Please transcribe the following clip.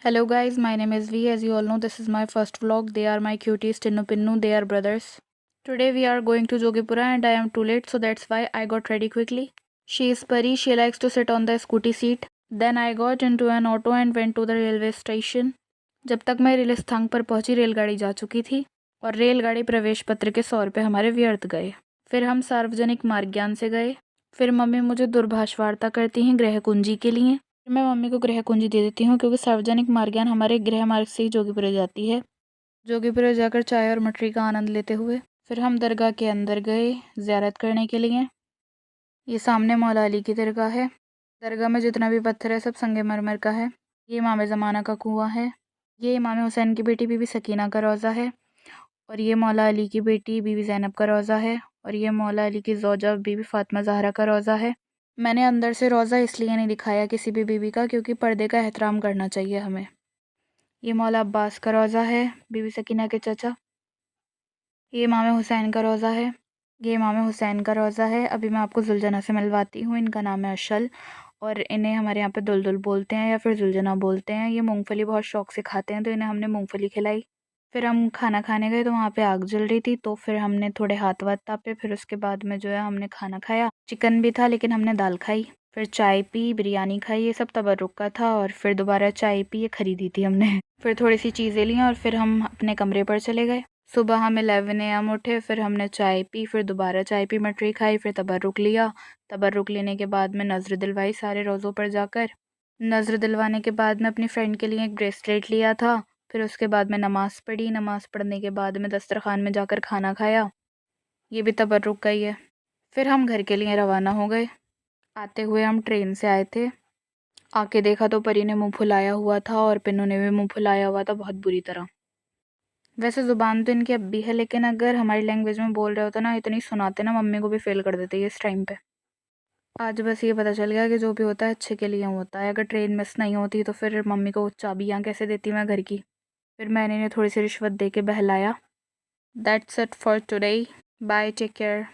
Hello guys, my name is V. As you all know, this is my first vlog. They are my cuties, Tinnu Pinnu. They are brothers. Today we are going to Jogipura and I am too late, so that's why I got ready quickly. She is Pari. She likes to sit on the scooty seat. Then I got into an auto and went to the railway station. जब तक मैं rail स्थान पर पहुंची रेलगाड़ी जा चुकी थी और रेलगाड़ी प्रवेश पत्र के 100 रुपये हमारे व्यर्थ गए। फिर हम सार्वजनिक मार्ग ज्ञान से गए। फिर मम्मी मुझे दूरभाष वार्ता करती हैं गृह कुंजी के लिए। मैं मम्मी को गृह कुंजी दे देती हूँ क्योंकि सार्वजनिक मार्ग ज्ञान हमारे गृह मार्ग से ही जोगीपुरा जाती है। जोगीपुरा जाकर चाय और मटरी का आनंद लेते हुए फिर हम दरगाह के अंदर गए ज़ियारत करने के लिए। ये सामने मौला अली की दरगाह है। दरगाह में जितना भी पत्थर है सब संगमरमर का है। ये इमाम ज़माना का कुआं है। ये इमाम हुसैन की बेटी बीबी सकीना का रोज़ा है और ये मौला अली की बेटी बीबी ज़ैनब का रोज़ा है और ये मौला अली की ज़ौजा बीबी फ़ातिमा ज़हरा का रोज़ा है। मैंने अंदर से रोज़ा इसलिए नहीं दिखाया किसी भी बीबी का क्योंकि पर्दे का एहतराम करना चाहिए हमें। ये मौला अब्बास का रोज़ा है, बीबी सकीना के चचा। ये इमाम हुसैन का रोज़ा है। ये इमाम हुसैन का रोज़ा है। अभी मैं आपको जुलजना से मिलवाती हूँ। इनका नाम है अशल और इन्हें हमारे यहाँ पे दुलदुल बोलते हैं या फिर जुलजना बोलते हैं। ये मूंगफली बहुत शौक़ से खाते हैं तो इन्हें हमने मूंगफली खिलाई। फिर हम खाना खाने गए तो वहाँ पे आग जल रही थी तो फिर हमने थोड़े हाथ वाथ तापे। फिर उसके बाद में जो है हमने खाना खाया। चिकन भी था लेकिन हमने दाल खाई। फिर चाय पी, बिरयानी खाई। ये सब तबर्रुक का था और फिर दोबारा चाय पी, ये ख़रीदी थी हमने। फिर थोड़ी सी चीज़ें ली और फिर हम अपने कमरे पर चले गए। सुबह हम 11 AM उठे। फिर हमने चाय पी, फिर दोबारा चाय पी, मटरी खाई, फिर तबर्रुक लिया। तबर्रुक लेने के बाद में नज़र दिलवाई सारे रोज़ों पर जाकर। नज़र दिलवाने के बाद में अपनी फ़्रेंड के लिए एक ब्रेसलेट लिया था। फिर उसके बाद में नमाज़ पढ़ी। नमाज़ पढ़ने के बाद में दस्तरखान में जाकर खाना खाया। ये भी तबर्रुक का ही है। फिर हम घर के लिए रवाना हो गए। आते हुए हम ट्रेन से आए थे। आके देखा तो परी ने मुंह फुलाया हुआ था और पिन्नू ने भी मुंह फुलाया हुआ था बहुत बुरी तरह। वैसे ज़ुबान तो इनकी अब भी है लेकिन अगर हमारी लैंग्वेज में बोल रहे होते ना इतनी सुनाते ना मम्मी को भी फेल कर देते इस टाइम पे। आज बस ये पता चल गया कि जो भी होता है अच्छे के लिए होता है। अगर ट्रेन मिस नहीं होती तो फिर मम्मी को चाबियाँ कैसे देती मैं घर की। फिर मैंने इन्हें थोड़ी सी रिश्वत दे के बहलाया। That's it for today. Bye, take care.